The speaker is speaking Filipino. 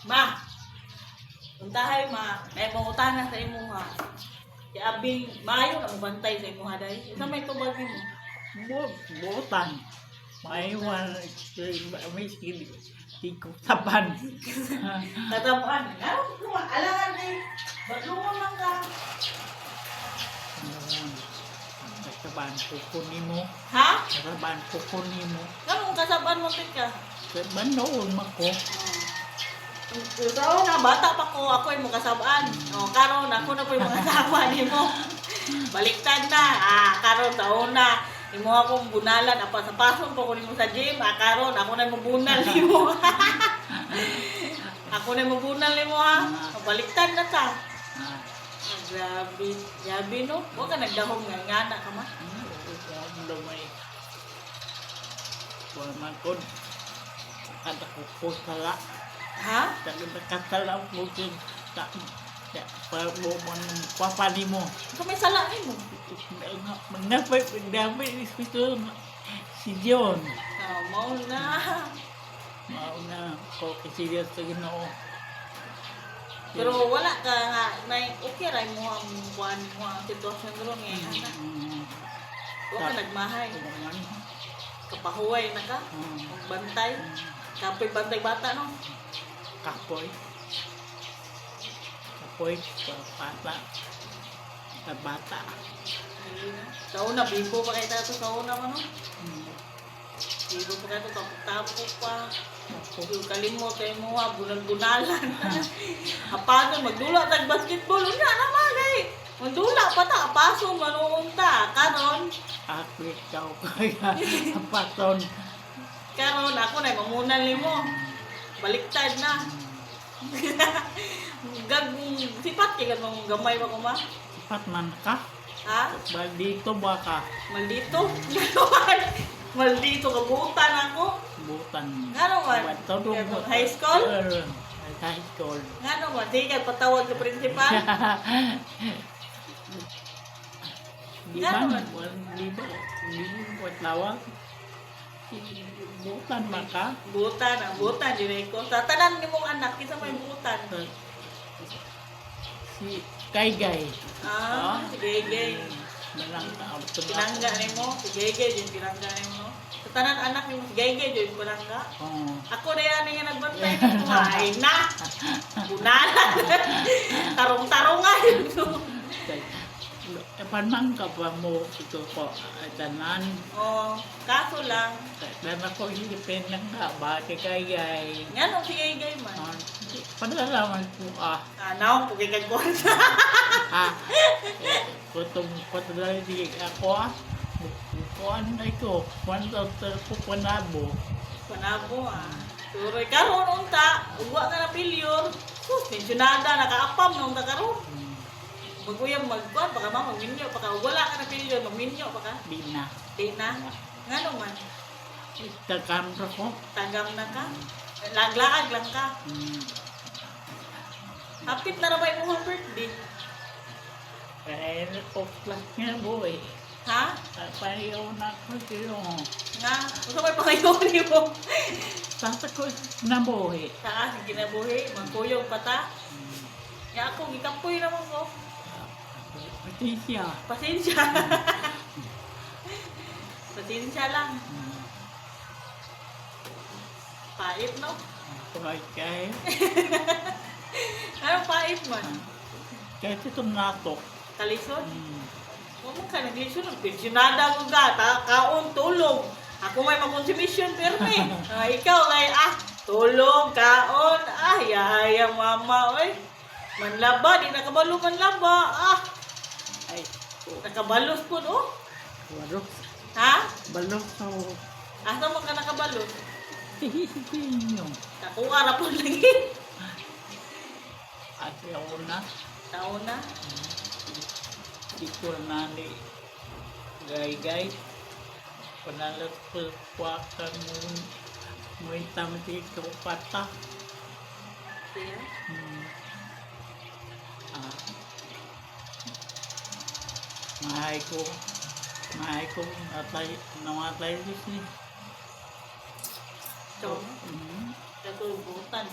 Ma, untahay ma, kaya mangutana sa imo ha. Kaya abing maayo na mabantay sa imo ha dahil. Isa may tubag mo. Butan. Maiwan. Miskin. Tiko tapan. Tatabaan. Alangan eh. Batlungan lang ka. Kasabahan kukunin mo. Ha? Kasabahan kukunin mo. Anong kasabaan mo ka? Kasabahan noon ako. So, na bata pa ko, ako yung makasabaan. O, karon ako na po yung makasabaan mo. Baliktad na. Karon taon na. Imo akong bunalan. Apa sa pasong po ko nimo sa gym. Karon ako na mabunal nimo. Ako na mabunal nimo ha. Baliktad na ta. Grabe. Grabe no. Huwag ka nagdahong nga na ka ma. Lumay. Wala ko. Kada ko po sala. Ha? Kada nakasala po din. Para mo papani mo. Ikaw may sala mo. Mengapa damai itu si John. Mau na. Mau na ko kasi dia tagino. Pero wala ka nga, okay rin mo ang buwan mo ang sitwasyon doon ngayon, anak. Huwag ka nagmahay. Kapahuway na ka, magbantay. Kapoy bantay bata, no? Kapoy. Kapoy, bata. Bata. Sa una, bibo pa kayo tato sa una mo, no? Bibo pa kayo, tapo pa. Yung kalimot kayo mo ha, bunal-bunalan. Paano, magdula tag basketball, una naman eh. Magdula pa ta, paso, manuong ta. Karon, Ako ikaw kaya apaton. karon, ako na, mamunal ni mo. Baliktad na. Sipat kayo mong gamay ba ko ma? Sipat man ka? Ha? Dito ba ka? Maldito? Maldito, kabutan ako. Butan. Nga naman? High school? High school. Nga naman? Sige, patawag sa principal. Di ba? Di ba? Di ba tawag? Butan ba ka? Butan, ang butan, dinay ko. Sa tanan ni mong anak, isa may butan. Si Kaygay. Si Gege. Pinangga ni mo, si Gege, yung pinangga ni mo. Sa tanan anak ni mo, si Gege, yung pinangga. Ako na yan yung nagbantay ni mo. Ay na! Bunalan! Tarong-tarong nga yun. Panang ka pa mo ito ko tanan. Kaso lang. Dan ako hilipin lang ka ba kay Kaygay. Nga nung si Gege man. Padalaman ko Naong, pagkikag ko. Kutong patadali di ako kuan na ito. Kuan daw ko panabo. Panabo Turoy karon unta, ugwa ka na pilyur. Mensyonada, nakaapam na unta karon. Maguyang magkuhan, baka ma, magminyo, baka wala ka na pilyur, magminyo, baka. Di na. Di na. Nga naman, Tagamra ko. tagam na ka. Laglaag lang ka. Hapit na rabay mo ang birthday. Kaya ko lang nga boy. Ha? Payaw na ko sila. Nga, gusto may pangayon mo. Tata ko na boy. Saan, ginabuhi, magkuyog pata. Kaya ako, gikapoy naman ko. Patisya. Pasensya. Pasensya lang. Pait, no? Kaya Anong pait man? kahit itong natok. Kalisod? Huwag mo ka naglisod. Pensionada ko ka. Kaon, tulog. Ako may makonsumisyon, perme. Ikaw, tulog, kaon. Yaya, mama, oy. Manlaba, di nakabalo manlaba. Ay, Nakabalos po, no? balok. Ha? Balok sa Asa mo ka nakabalos? hihihin nyo. Nakuha na po lagi. At yung una, Taon na. ito na ni Gaygay. Panalat ko kwakan mo itam dito pata. Siya? Mahay ko namatay din siya. So, katulubutan.